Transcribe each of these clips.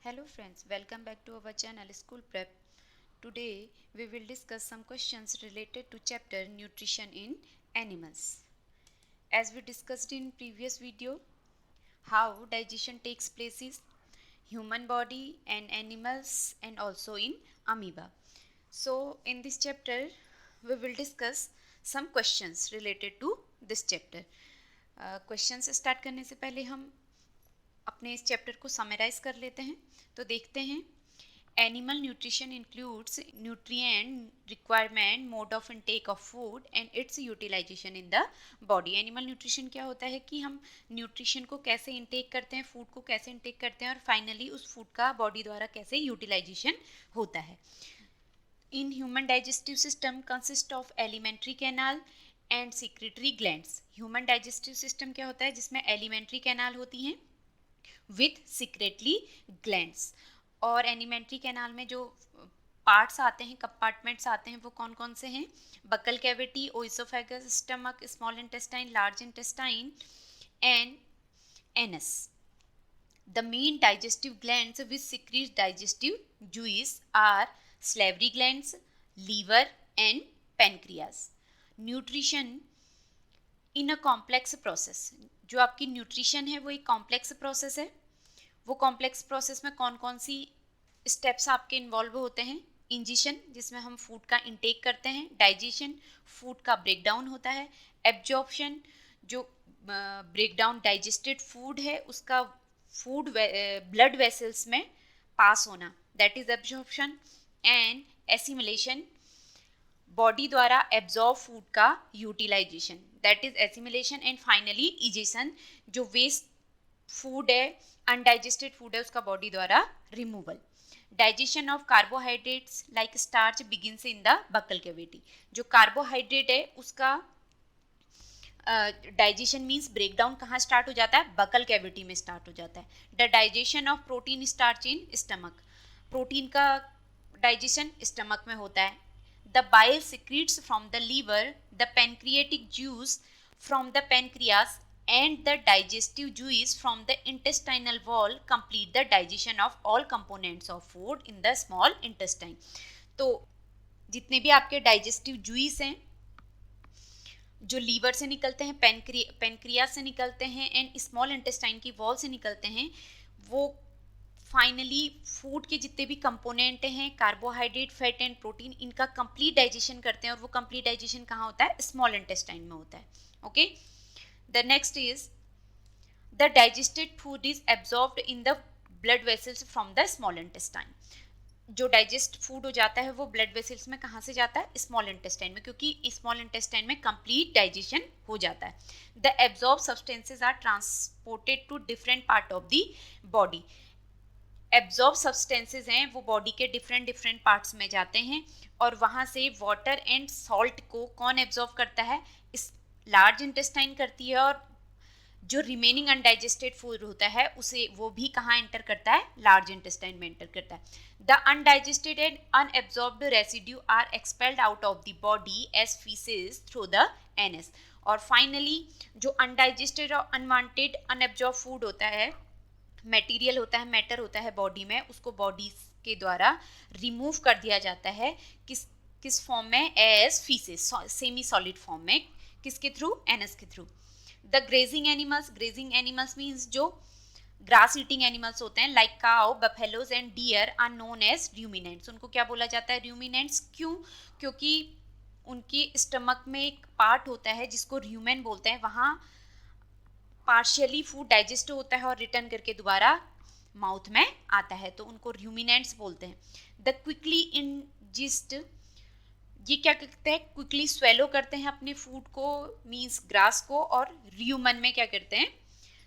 Hello friends, welcome back to our channel School Prep. Today we will discuss some questions related to chapter Nutrition in Animals. As we discussed in previous video, how digestion takes place in human body and animals and also in amoeba. So in this chapter we will discuss some questions related to this chapter. Questions start करने से पहले हम अपने इस chapter को summarise कर लेते हैं। तो देखते हैं, animal nutrition includes nutrient requirement, mode of intake of food and its utilisation in the body. Animal nutrition क्या होता है कि हम न्यूट्रिशन को कैसे इनटेक करते हैं, फूड को कैसे इनटेक करते हैं और फाइनली उस फूड का बॉडी द्वारा कैसे यूटिलाइजेशन होता है। In human digestive system consist of alimentary canal and secretory glands. Human digestive system क्या होता है जिसमें एलिमेंट्री कैनाल होती हैं विथ सिक्रेटली ग्लैंड्स, और एलिमेंट्री कैनाल में जो पार्ट्स आते हैं, कंपार्टमेंट्स आते हैं, वो कौन कौन से हैं? Buccal cavity, oesophagus, stomach, small intestine, large intestine and anus. The main digestive glands which secrete digestive juice are salivary glands, liver and pancreas. Nutrition in a complex process. जो आपकी न्यूट्रिशन है वो एक कॉम्प्लेक्स प्रोसेस है। वो complex process में कौन कौन सी स्टेप्स आपके इन्वॉल्व होते हैं? इंजेशन, जिसमें हम फूड का इंटेक करते हैं। डाइजेशन, फूड का ब्रेकडाउन होता है। एब्जॉर्प्शन, जो ब्रेकडाउन डाइजेस्टेड फूड है उसका फूड ब्लड वेसल्स में पास होना, that is absorption. And assimilation, body द्वारा एब्जॉर्ब फूड का utilisation, that is assimilation. And finally egestion, जो वेस्ट फूड है, अनडाइजेस्टेड फूड है, उसका बॉडी द्वारा removal. Digestion of carbohydrates like starch begins in the buccal cavity. जो carbohydrate है उसका डाइजेशन मीन्स ब्रेकडाउन कहाँ स्टार्ट हो जाता है? बकल कैविटी में स्टार्ट हो जाता है। The digestion of protein starch in stomach, protein का डाइजेशन स्टमक में होता है। The bile secretes from the liver, the pancreatic juice from the pancreas and the digestive juice from the intestinal wall complete the digestion of all components of food in the small intestine. तो जितने भी आपके digestive juice हैं जो liver से निकलते हैं, pancreas से निकलते हैं एंड स्मॉल इंटेस्टाइन की वॉल से निकलते हैं, वो फाइनली फूड के जितने भी कंपोनेंट हैं, कार्बोहाइड्रेट, फैट एंड प्रोटीन, इनका कंप्लीट डाइजेशन करते हैं। और वो कंप्लीट डाइजेशन कहाँ होता है? स्मॉल इंटेस्टाइन में होता है। Okay, the next is the digested food is absorbed in the blood vessels from the small intestine. जो डाइजेस्ट फूड हो जाता है वो ब्लड वेसल्स में कहाँ से जाता है? स्मॉल इंटेस्टाइन में, क्योंकि स्मॉल इंटेस्टाइन में कंप्लीट डाइजेशन हो जाता है। The absorb substances are transported to different part of the body. Absorb substances हैं वो बॉडी के डिफरेंट पार्ट्स में जाते हैं और वहाँ से वाटर एंड सॉल्ट को कौन एब्जॉर्ब करता है? इस लार्ज इंटेस्टाइन करती है, और जो रिमेनिंग अनडाइजेस्टेड फूड होता है उसे वो भी कहाँ एंटर करता है? लार्ज इंटेस्टाइन में एंटर करता है। The undigested and unabsorbed residue are expelled out of the body as faeces through the anus. और फाइनली जो अनडाइजेस्टेड और अनवांटेड अनएब्जॉर्ब फूड होता है, मटेरियल होता है, मैटर होता है बॉडी में, उसको बॉडी के द्वारा रिमूव कर दिया जाता है। किस फॉर्म में? As faeces, semi solid form में। किसके थ्रू? एनएस के through. The grazing animals means जो ग्रास ईटिंग एनिमल्स होते हैं like cow, buffaloes and deer are known as ruminants. उनको क्या बोला जाता है? रूमिनेंट्स। क्यों? क्योंकि उनकी स्टमक में एक पार्ट होता है जिसको र्यूमेन बोलते हैं, वहाँ पार्शियली फूड डाइजेस्ट होता है और रिटर्न करके दोबारा माउथ में आता है, तो उनको रूमिनेंट्स बोलते हैं। द क्विकली इंजिस्ट, ये क्या करते हैं? क्विकली स्वेलो करते हैं अपने फूड को, मीन्स ग्रास को, और र्यूमन में क्या करते हैं?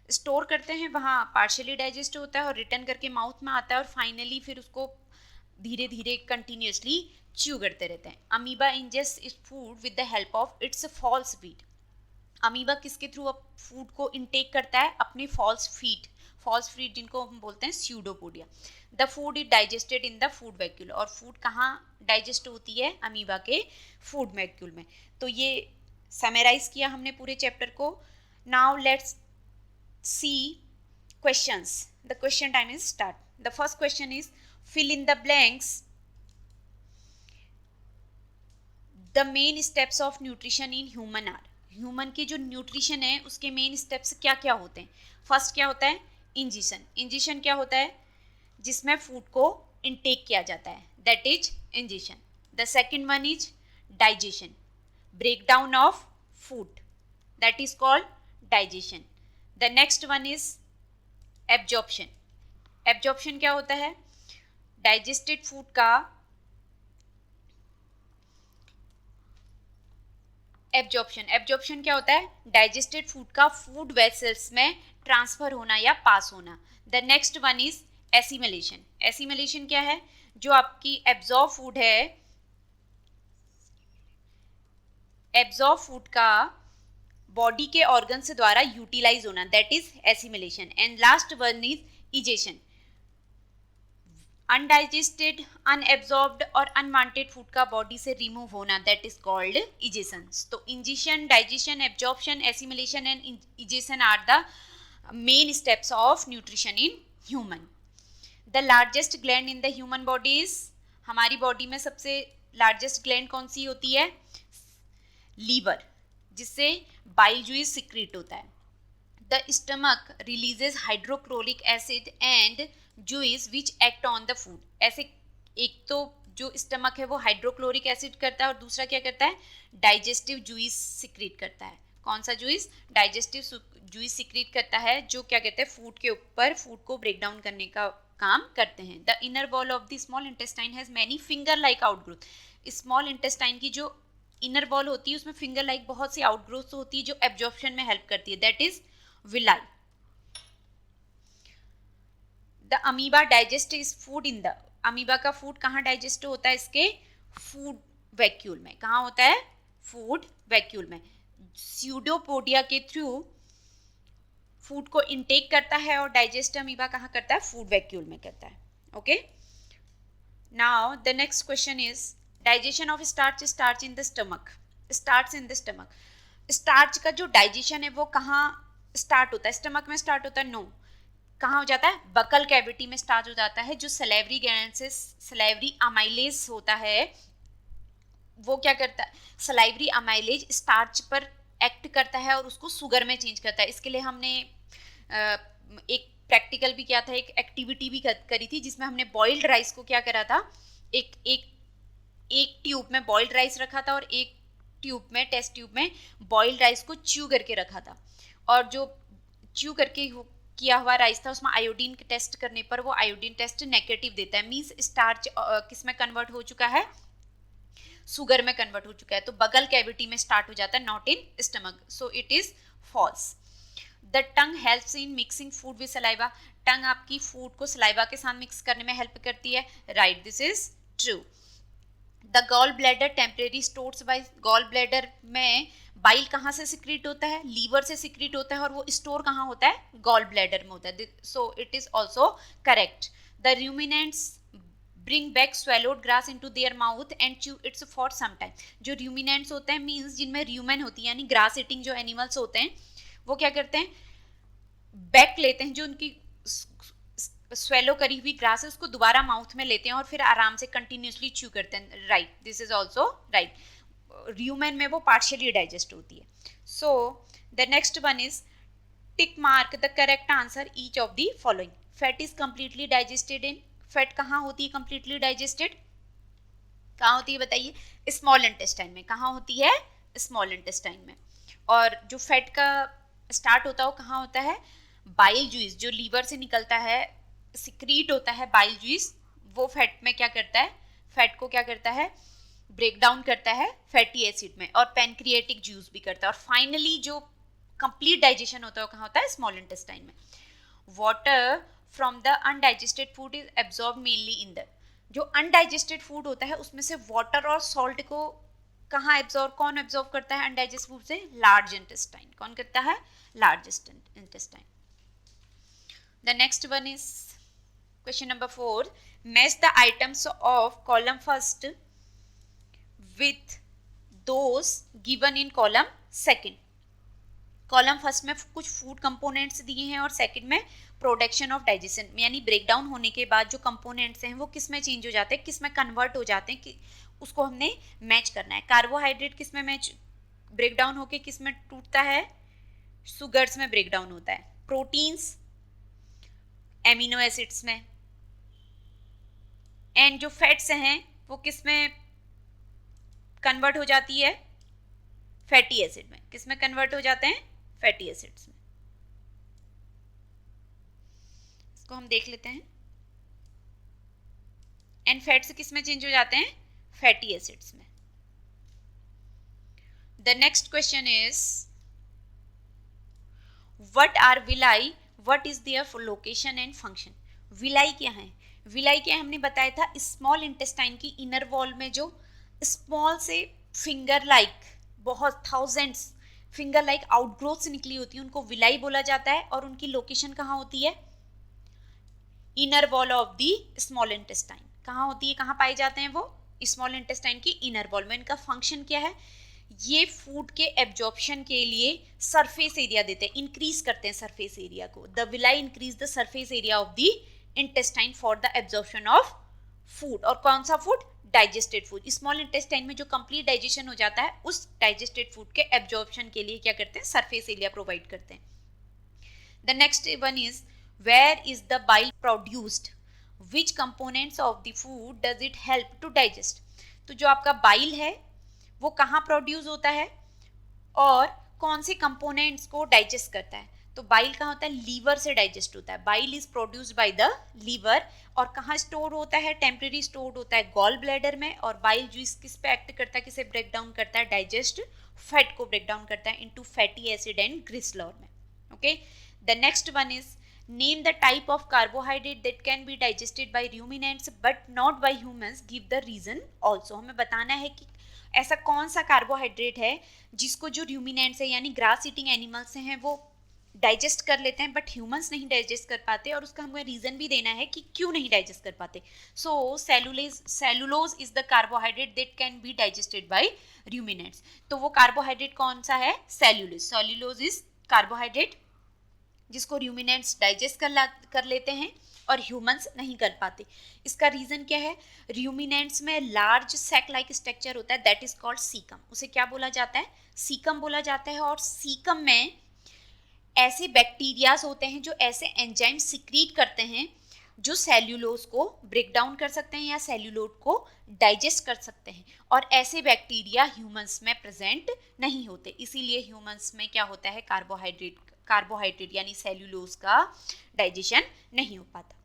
स्टोर करते हैं, वहाँ पार्शियली डाइजेस्ट होता है और रिटर्न करके माउथ में आता है, और फाइनली फिर उसको धीरे धीरे कंटिन्यूसली च्यू करते रहते हैं। Amoeba ingest its food with the help of its false feet. Amoeba किसके थ्रू फूड को इनटेक करता है? अपने फॉल्स फीट जिनको हम बोलते हैं pseudopodia. The food is digested in the food vacuole, और फूड कहाँ डाइजेस्ट होती है? अमीबा के फूड वैक्यूल में। तो ये समराइज किया हमने पूरे चैप्टर को। Now let's see questions. The question time is start. The first question is fill in the blanks the main steps of nutrition in human are. Human के जो न्यूट्रिशन है उसके मेन स्टेप्स क्या क्या होते हैं। फर्स्ट क्या होता है, इंजेशन। इंजेशन क्या होता है, जिसमें फूड को इनटेक किया जाता है, that is ingestion. The second one is digestion, break down of food, that is called digestion. The next one is absorption. Absorption क्या होता है, डाइजेस्टेड फूड का एब्जॉर्प्शन। एब्जॉर्प्शन क्या होता है, डाइजेस्टेड फूड का फूड वेसल्स में ट्रांसफर होना या पास होना। The next one is assimilation. Assimilation क्या है, जो आपकी एब्जॉर्ब फूड है, एब्जॉर्ब फूड का बॉडी के ऑर्गन्स द्वारा यूटिलाइज होना, that is assimilation. And last one is egestion. Undigested, unabsorbed और अनवांटेड फूड का बॉडी से रिमूव होना, दैट इज कॉल्ड इजेशन। तो ingestion, digestion, absorption, assimilation and egestion are the main steps of nutrition in human. The largest gland in the human body is, हमारी body में सबसे largest gland कौन सी होती है, liver, जिससे bile juice secrete होता है। The stomach releases hydrochloric acid and juice which act on the food. ऐसे एक तो जो स्टमक है वो हाइड्रोक्लोरिक एसिड करता है और दूसरा क्या करता है, डाइजेस्टिव जूस सिक्रीट करता है। कौन सा जूस, डाइजेस्टिव जूस सिक्रीट करता है, जो क्या कहते हैं, फूड के ऊपर फूड को ब्रेक डाउन करने का काम करते हैं। The inner wall of the small intestine has many finger like outgrowth. Small intestine की जो इनर वॉल होती है उसमें फिंगर लाइक बहुत सी आउटग्रोथ होती है जो एब्जॉर्प्शन में हेल्प करती है, that is villi. The amoeba digest is food in the, amoeba का फूड कहाँ डाइजेस्ट होता है, इसके फूड वैक्यूल में। कहाँ होता है, फूड वैक्यूल में। स्यूडोपोडिया के थ्रू फूड को इनटेक करता है और डाइजेस्ट अमीबा कहाँ करता है, फूड वैक्यूल में करता है। Okay, now the next question is digestion of starch. Starch in the stomach, starch in the stomach. Starch का जो डाइजेशन है वो कहाँ स्टार्ट होता है, स्टमक में स्टार्ट होता है, नो। कहाँ हो जाता है, बकल कैविटी में स्टार्ट हो जाता है। जो सलेवरी ग्लैंड से सलेवरी अमाइलेज होता है वो क्या करता है, सलाइवरी अमाइलेज स्टार्च पर एक्ट करता है और उसको शुगर में चेंज करता है। इसके लिए हमने एक प्रैक्टिकल भी किया था, एक एक्टिविटी भी करी थी, जिसमें हमने बॉइल्ड राइस को क्या करा था, एक ट्यूब में बॉइल्ड राइस रखा था और एक ट्यूब में, टेस्ट ट्यूब में बॉइल्ड राइस को च्यू करके रखा था। और जो च्यू करके किया हुआ राइस था उसमें आयोडीन टेस्ट करने पर वो आयोडीन टेस्ट नेगेटिव देता है, मींस स्टार्च किस में कन्वर्ट हो चुका है, शुगर में कन्वर्ट हो चुका है। तो बगल कैविटी में स्टार्ट हो जाता है, not in stomach, so it is false. The tongue helps in mixing food with saliva. Tongue आपकी फूड को सलाइवा के साथ मिक्स करने में हेल्प करती है, right, this is true. The gall bladder temporary stores by, gall bladder में bile कहाँ से सिक्रीट होता है, लीवर से सिक्रीट होता है, और वो स्टोर कहाँ होता है, गॉल ब्लैडर में होता है, so it is also correct. The ruminants bring back swallowed grass into their mouth and chew its for some time. जो रूमिनेंट्स होते हैं मीन्स जिनमें र्यूमेन होती है, यानी ग्रास ईटिंग जो एनिमल्स होते हैं, वो क्या करते हैं, बैक लेते हैं, जो उनकी स्वेलो करी हुई ग्रास है उसको दोबारा माउथ में लेते हैं और फिर आराम से कंटिन्यूसली च्यू करते हैं, right, this is also right. Rumen में वो पार्शियली डाइजेस्ट होती है। So the next one is tick mark the correct answer each of the following. Fat is completely digested in, fat कहाँ होती है कंप्लीटली डाइजेस्टेड, कहाँ होती है बताइए, स्मॉल इंटेस्टाइन में। कहाँ होती है, स्मॉल इंटेस्टाइन में। और जो फैट का स्टार्ट होता है वो कहाँ होता है, बाइल जूस, जो लीवर से निकलता है, सिक्रीट होता है बाइल जूस, वो फैट में क्या करता है, फैट को क्या करता है, ब्रेक डाउन करता है फैटी एसिड में, और पैनक्रिएटिक जूस भी करता है। और फाइनली जो कंप्लीट डाइजेशन होता है वो कहाँ होता है, स्मॉल इंटेस्टाइन में। Water from the undigested food is absorb mainly in the, जो अनडाइजेस्टेड फूड होता है उसमें से वाटर और सॉल्ट को कहाँ एब्जॉर्ब, कौन एब्जॉर्ब करता है अनडाइजेस्टेड फूड से, लार्ज इंटेस्टाइन। कौन करता है, large intestine. The next one is question number 4, match the items of column first with those given in column second. Column first में कुछ फूड कंपोनेंट्स दिए हैं और सेकंड में प्रोडक्शन ऑफ डाइजेशन, यानी ब्रेक डाउन होने के बाद जो कंपोनेंट्स हैं वो किस में चेंज हो जाते हैं, किस में कन्वर्ट हो जाते हैं, कि उसको हमने मैच करना है। कार्बोहाइड्रेट किस में मैच ब्रेक डाउन होके किस में टूटता है, सुगर्स में ब्रेक डाउन होता है। प्रोटीन्स एमिनो एसिड्स में, एंड जो फैट्स हैं वो किस में कन्वर्ट हो जाती है, फैटी एसिड में। किस में कन्वर्ट हो जाते हैं, फैटी एसिड्स में। इसको हम देख लेते हैं। एंड फैट्स किस में चेंज हो जाते हैं, फैटी एसिड्स में। The next question is what are villi, what is their location and function. Villi क्या है, विलाई क्या है हमने बताया था, स्मॉल इंटेस्टाइन की इनर वॉल में जो स्मॉल से फिंगर लाइक, बहुत थाउजेंड्स फिंगर लाइक आउटग्रोथ्स निकली होती है, उनको विलाई बोला जाता है। और उनकी लोकेशन कहाँ होती है, inner wall of the small intestine. कहाँ होती है, कहाँ पाए जाते हैं वो, स्मॉल इंटेस्टाइन की इनर वॉल में। इनका फंक्शन क्या है, ये फूड के एब्जॉर्प्शन के लिए सरफेस एरिया देते हैं, इंक्रीज करते हैं सरफेस एरिया को। The villi increase the surface area of the intestine for the absorption of food. और कौन सा food, digested food. Small intestine में जो कंप्लीट डाइजेशन हो जाता है उस डाइजेस्टेड फूड के एब्जॉर्प्शन के लिए क्या करते हैं, सरफेस एरिया प्रोवाइड करते हैं। The next one is where is the bile produced, which components of the food does it help to digest. तो जो आपका बाइल है वो कहाँ प्रोड्यूस होता है और कौन से कंपोनेंट्स को डाइजेस्ट करता है। तो बाइल कहाँ होता है, लीवर से डाइजेस्ट होता है। Bile is produced by the liver. और कहाँ स्टोर होता है, टेम्परेरी स्टोर होता है गॉल ब्लैडर में। और बाइल जूस किस पे एक्ट करता है, किसे ब्रेक डाउन करता है, डाइजेस्ट फैट को ब्रेक डाउन करता है into fatty acid and glycerol में। Okay, the next one is name the type of carbohydrate that can be digested by ruminants but not by humans, give the reason also. हमें बताना है कि ऐसा कौन सा कार्बोहाइड्रेट है जिसको जो रूमिनेंट्स है यानी ग्रास ईटिंग एनिमल्स हैं वो डाइजेस्ट कर लेते हैं बट ह्यूमंस नहीं डाइजेस्ट कर पाते, और उसका हमें रीजन भी देना है कि क्यों नहीं डाइजेस्ट कर पाते। So cellulose is the carbohydrate that can be digested by ruminants. तो वो कार्बोहाइड्रेट कौन सा है, सेलुलोज। सेलुलोज इज कार्बोहाइड्रेट जिसको रूमिनेंट्स डाइजेस्ट कर लेते हैं और ह्यूमंस नहीं कर पाते। इसका रीजन क्या है, रूमिनेंट्स में लार्ज सैक लाइक स्ट्रक्चर होता है दैट इज कॉल्ड सीकम। उसे क्या बोला जाता है, सीकम बोला जाता है। और सीकम में ऐसे बैक्टीरियाज होते हैं जो ऐसे एंजाइम सिक्रीट करते हैं जो सेल्यूलोज को ब्रेक डाउन कर सकते हैं या सेल्यूलोज को डाइजेस्ट कर सकते हैं। और ऐसे बैक्टीरिया ह्यूमंस में प्रेजेंट नहीं होते, इसीलिए ह्यूमंस में क्या होता है, कार्बोहाइड्रेट यानी सेल्यूलोज का डाइजेशन नहीं हो पाता।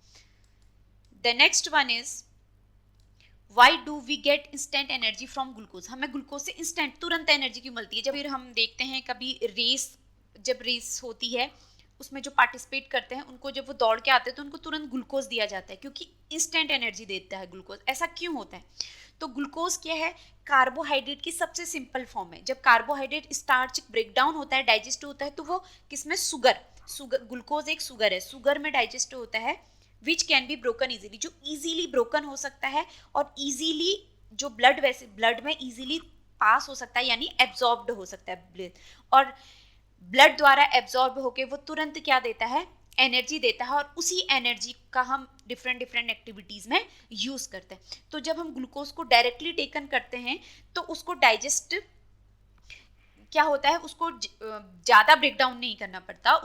The next one is why do we get instant energy from glucose. हमें ग्लूकोज से इंस्टेंट तुरंत एनर्जी क्यों मिलती है। जब फिर हम देखते हैं कभी जब रेस होती है उसमें जो पार्टिसिपेट करते हैं उनको जब वो दौड़ के आते हैं तो उनको तुरंत ग्लूकोज दिया जाता है क्योंकि इंस्टेंट एनर्जी देता है ग्लूकोज। ऐसा क्यों होता है, तो ग्लूकोज क्या है, कार्बोहाइड्रेट की सबसे सिंपल फॉर्म है। जब कार्बोहाइड्रेट स्टार्च ब्रेक डाउन होता है, डाइजेस्ट होता है, तो वो किसमें, सुगर ग्लूकोज एक सुगर है, सुगर में डाइजेस्ट होता है which can be broken easily, जो इजीली ब्रोकन हो सकता है और इजीली जो ब्लड में इजीली पास हो सकता है यानी एब्जॉर्ब्ड हो सकता है ब्लड, और ब्लड द्वारा एब्जॉर्ब होके वो तुरंत क्या देता है, एनर्जी देता है। और उसी एनर्जी का हम डिफरेंट एक्टिविटीज में यूज करते हैं। तो जब हम ग्लूकोज को डायरेक्टली टेकन करते हैं तो उसको डाइजेस्ट क्या होता है, उसको ज्यादा ब्रेक डाउन नहीं करना पड़ता,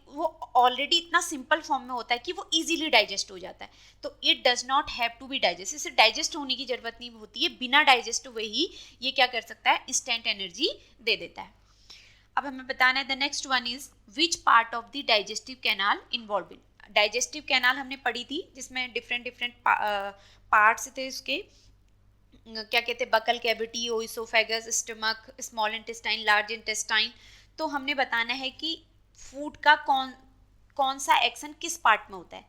वो ऑलरेडी इतना सिंपल फॉर्म में होता है कि वो इजीली डाइजेस्ट हो जाता है। तो it does not have to be digest, इसे डाइजेस्ट होने की जरूरत नहीं होती है, बिना डाइजेस्ट हुए ही ये क्या कर सकता है, इंस्टेंट एनर्जी दे देता है। अब हमें बताना है the next one is which part of the digestive canal involve in. Digestive canal हमने पढ़ी थी जिसमें डिफरेंट पार्ट्स थे उसके, क्या कहते हैं, buccal cavity, oesophagus, stomach, small intestine, large intestine. तो हमने बताना है कि फूड का कौन सा एक्शन किस पार्ट में होता है।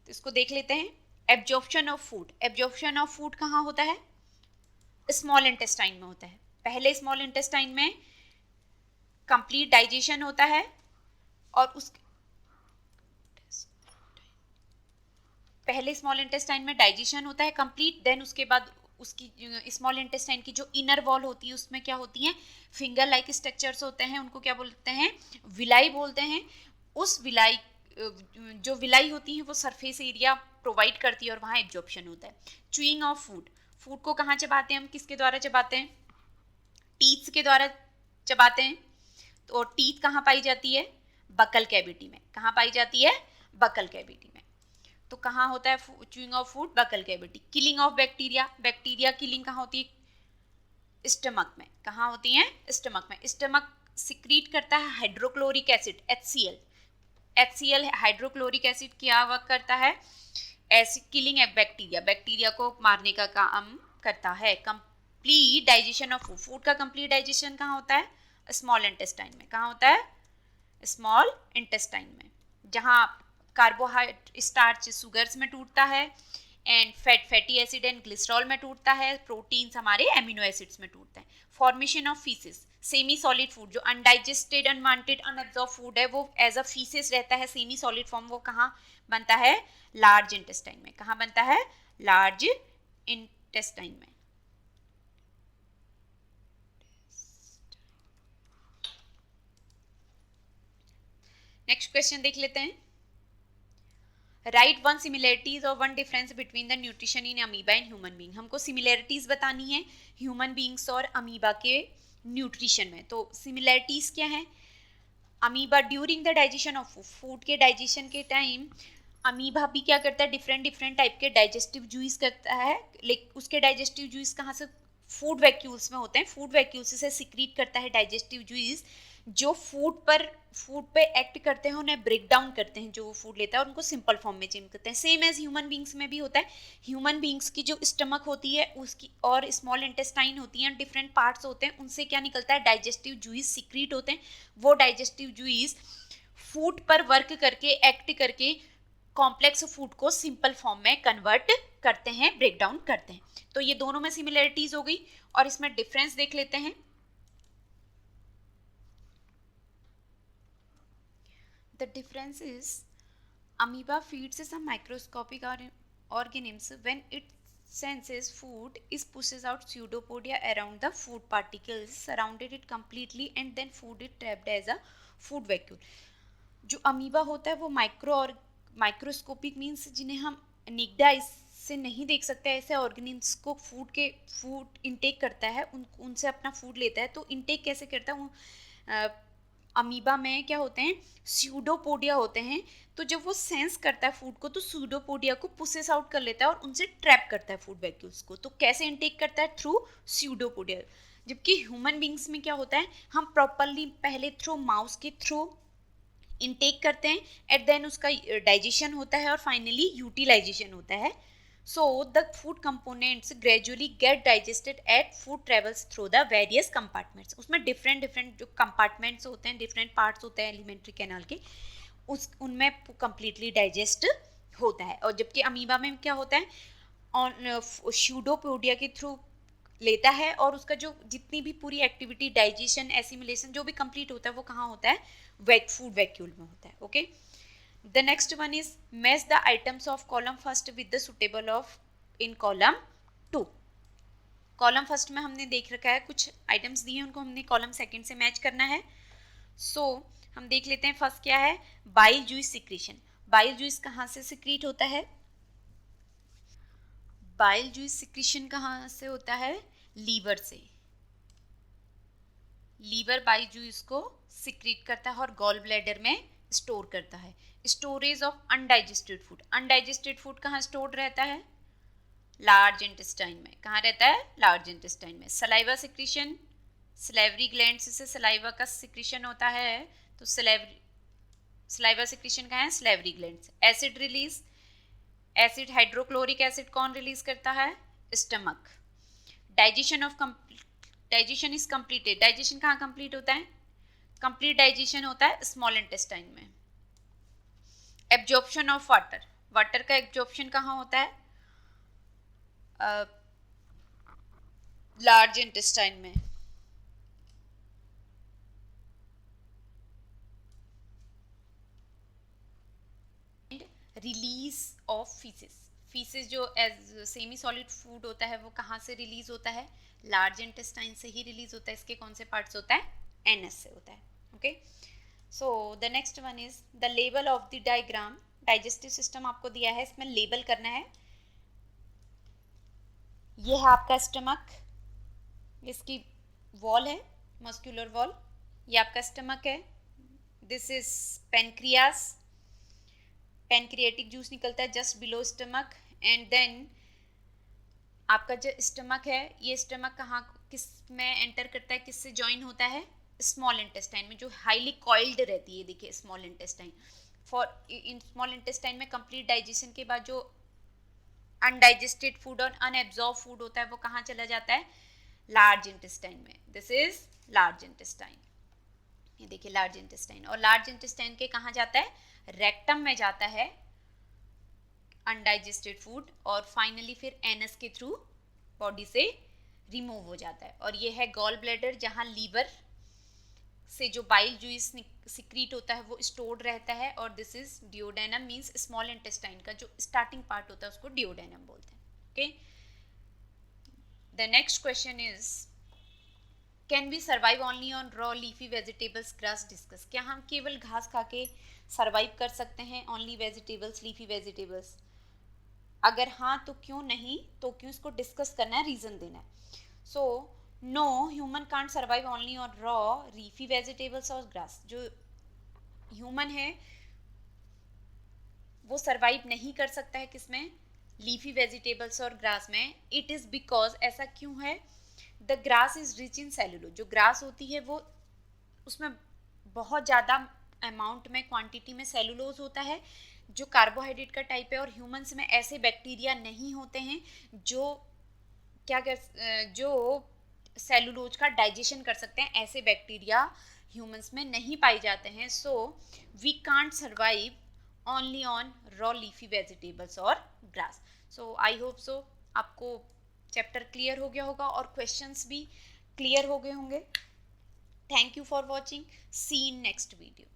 तो इसको देख लेते हैं। Absorption of food, absorption of food कहाँ होता है, स्मॉल इंटेस्टाइन में होता है। पहले स्मॉल इंटेस्टाइन में कंप्लीट डाइजेशन होता है और पहले स्मॉल इंटेस्टाइन में डाइजेशन होता है कंप्लीट, देन उसके बाद उसकी स्मॉल इंटेस्टाइन की जो इनर वॉल होती है उसमें क्या होती हैं, फिंगर लाइक स्ट्रक्चर्स होते हैं, उनको क्या बोलते हैं, विलाई बोलते हैं। उस विलाई जो विलाई होती है वो सरफेस एरिया प्रोवाइड करती है और वहाँ एब्जॉर्प्शन होता है। च्यूइंग ऑफ फूड, फूड को कहाँ चबाते हैं हम, किसके द्वारा चबाते हैं, टीथ के द्वारा चबाते हैं। तो टीथ कहाँ पाई जाती है, बकल कैविटी में। कहाँ पाई जाती है, बकल कैविटी में। तो कहाँ होता है chewing of food, buccal cavity. Killing of bacteria, bacteria killing कहाँ होती है, स्टमक में। कहाँ होती है, स्टमक में। स्टमक सिक्रीट करता है hydrochloric acid HCl। HCl hydrochloric acid क्या वर्क करता है, एसिड किलिंग बैक्टीरिया, बैक्टीरिया को मारने का काम करता है। Complete digestion of food, food का कंप्लीट डाइजेशन कहाँ होता है, स्मॉल इंटेस्टाइन में। कहाँ होता है, स्मॉल इंटेस्टाइन में, जहाँ कार्बोहाइड्रेट स्टार्च सुगर्स में टूटता है, and fatty acid and glycerol में टूटता है, प्रोटीन्स हमारे एमिनो एसिड्स में टूटते हैं। Formation of faeces, semi solid food, जो अनडाइजेस्टेड अनवांटेड अनएब्जॉर्ब फूड है वो एज अ फीसिस रहता है, सेमी सॉलिड फॉर्म, वो कहाँ बनता है, लार्ज इंटेस्टाइन में। कहाँ बनता है, लार्ज इंटेस्टाइन में। नेक्स्ट क्वेश्चन देख लेते हैं। राइट वन सिमिलरिटीज और one difference between the nutrition in amoeba and human being. हमको सिमिलरिटीज बतानी है ह्यूमन बीइंग्स और अमीबा के न्यूट्रिशन में। तो सिमिलरिटीज क्या है, amoeba during the digestion of food, food के डाइजेशन के टाइम अमीबा भी क्या करता है, डिफरेंट डिफरेंट टाइप के डाइजेस्टिव जूस करता है। लेकिन उसके डाइजेस्टिव जूस कहाँ से, फूड वैक्यूल्स में होते हैं, फूड वैक्यूल्स से सिक्रीट करता है डाइजेस्टिव जूस, जो फूड पे एक्ट करते हैं, उन्हें ब्रेक डाउन करते हैं, जो वो फूड लेता है और उनको सिंपल फॉर्म में चेंज करते हैं। सेम एज ह्यूमन बींग्स में भी होता है। ह्यूमन बींग्स की जो स्टमक होती है उसकी और स्मॉल इंटेस्टाइन होती हैं, डिफरेंट पार्ट्स होते हैं, उनसे क्या निकलता है, डाइजेस्टिव जूस सिक्रीट होते हैं। वो डाइजेस्टिव जूस फूड पर वर्क करके, एक्ट करके कॉम्प्लेक्स फूड को सिंपल फॉर्म में कन्वर्ट करते हैं, ब्रेक डाउन करते हैं। तो ये दोनों में सिमिलरिटीज हो गई। और इसमें डिफरेंस देख लेते हैं। The difference is amoeba feeds some microscopic organisms. When it senses food, it pushes out pseudopodia around the food particles, surrounded it completely, and then food is trapped as a food vacuole. जो amoeba होता है वो microscopic means जिन्हें हम निगडा से नहीं देख सकते, ऐसे ऑर्गेनिम्स को फूड इंटेक करता है, उनसे अपना फूड लेता है। तो इंटेक कैसे करता है, वो अमीबा में क्या होते हैं, स्यूडोपोडिया होते हैं। तो जब वो सेंस करता है फूड को तो स्यूडोपोडिया को पुसेस आउट कर लेता है और उनसे ट्रैप करता है फूड वैक्यूल्स को। तो कैसे इंटेक करता है, थ्रू स्यूडोपोडिया। जबकि ह्यूमन बींग्स में क्या होता है, हम प्रॉपरली पहले थ्रू माउस के थ्रू इंटेक करते हैं, एट देन उसका डाइजेशन होता है और फाइनली यूटिलाइजेशन होता है। So the food components gradually get digested at food travels through the various compartments. उसमें different different जो compartments होते हैं, different parts होते हैं alimentary canal के, उनमें completely digest होता है। और जबकि अमीबा में क्या होता है, ऑन स्यूडोपोडिया के थ्रू लेता है और उसका जो जितनी भी पूरी एक्टिविटी, डाइजेशन, एसिमिलेशन जो भी कंप्लीट होता है वो कहाँ होता है, फूड वैक्यूल में होता है। Okay, the next one is match the items of column first with the suitable of in column 2. Column first में हमने देख रखा है, कुछ आइटम्स दिए हैं, उनको हमने कॉलम सेकंड से मैच करना है। सो हम देख लेते हैं। फर्स्ट क्या है, bile juice secretion. Bile juice कहाँ से सिक्रीट होता है, बाइल जूस सिक्रीशन कहाँ से होता है, लीवर से। लीवर बाइल जूस को सिक्रीट करता है और गॉल ब्लैडर में स्टोर करता है। Storage of undigested food, undigested food कहाँ स्टोर रहता है, लार्ज इंटेस्टाइन में। कहाँ रहता है, लार्ज इंटेस्टाइन में। सलाइवा सिक्रीशन, सलेवरी ग्लैंड से सलाइवा का सिक्रीशन होता है, तो सलाइवा सिक्रीशन कहाँ है, सलेवरी ग्लैंड से। Acid release, acid hydrochloric acid कौन रिलीज करता है, stomach. Digestion is completed, digestion कहाँ कंप्लीट होता है, कंप्लीट डाइजेशन होता है स्मॉल इंटेस्टाइन में। एब्जॉर्प्शन ऑफ वाटर, वाटर का एब्जॉर्प्शन कहाँ होता है, लार्ज इंटेस्टाइन में। रिलीज ऑफ फीसेस, फीसेस जो एज सेमी सॉलिड फूड होता है वो कहाँ से रिलीज होता है, लार्ज इंटेस्टाइन से ही रिलीज होता है। इसके कौन से पार्ट्स होता है, एनएस से होता है। Okay, so the next one is the level of the diagram. Digestive system आपको दिया है, इसमें लेबल करना है। ये है आपका स्टमक, इसकी वॉल है मस्कुलर वॉल, ये आपका स्टमक है। This is pancreas, pancreatic juice निकलता है just below stomach. And then आपका जो स्टमक है, ये स्टमक कहाँ किस में एंटर करता है, किससे ज्वाइन होता है, स्मॉल इंटेस्टाइन में, जो हाईली कॉइल्ड रहती है। देखिए small intestine, for in small intestine में कंप्लीट डाइजेशन के बाद जो अनडाइजेस्टेड फूड और अनएब्जॉर्ब फूड होता है वो कहाँ चला जाता है, लार्ज इंटेस्टाइन में। दिस इज लार्ज इंटेस्टाइन, ये देखिए लार्ज इंटेस्टाइन। और लार्ज इंटेस्टाइन के कहाँ जाता है, रेक्टम में जाता है अनडाइजेस्टेड फूड, और फाइनली फिर एनस के थ्रू बॉडी से रिमूव हो जाता है। और ये है गॉल ब्लैडर, जहाँ लीवर से जो बाइल जूस सिक्रीट होता है वो स्टोर्ड रहता है। और this is duodenum, means small intestine का जो स्टार्टिंग पार्ट होता है उसको डिओडेनम बोलते हैं। Okay, the next question is can we survive only on raw leafy vegetables, grass discuss. क्या हम केवल घास खा के सर्वाइव कर सकते हैं, ओनली वेजिटेबल्स, लीफी वेजिटेबल्स? अगर हाँ तो क्यों नहीं, तो क्यों, इसको डिस्कस करना है, रीजन देना है। So no, human can't survive only on raw leafy vegetables और ग्रास। जो ह्यूमन है वो सर्वाइव नहीं कर सकता है किसमें, लीफी वेजिटेबल्स और ग्रास में। इट इज बिकॉज, ऐसा क्यों है, the grass is rich in cellulose. जो ग्रास होती है वो उसमें बहुत ज़्यादा अमाउंट में, क्वांटिटी में सेलुलोज होता है जो कार्बोहाइड्रेट का टाइप है। और ह्यूमंस में ऐसे बैक्टीरिया नहीं होते हैं जो क्या कर जो सेलुलोज का डाइजेशन कर सकते हैं। ऐसे बैक्टीरिया ह्यूमंस में नहीं पाए जाते हैं। So we can't survive only on raw leafy vegetables और grass. So I hope so आपको चैप्टर क्लियर हो गया होगा और क्वेश्चंस भी क्लियर हो गए होंगे। Thank you for watching, see in next video.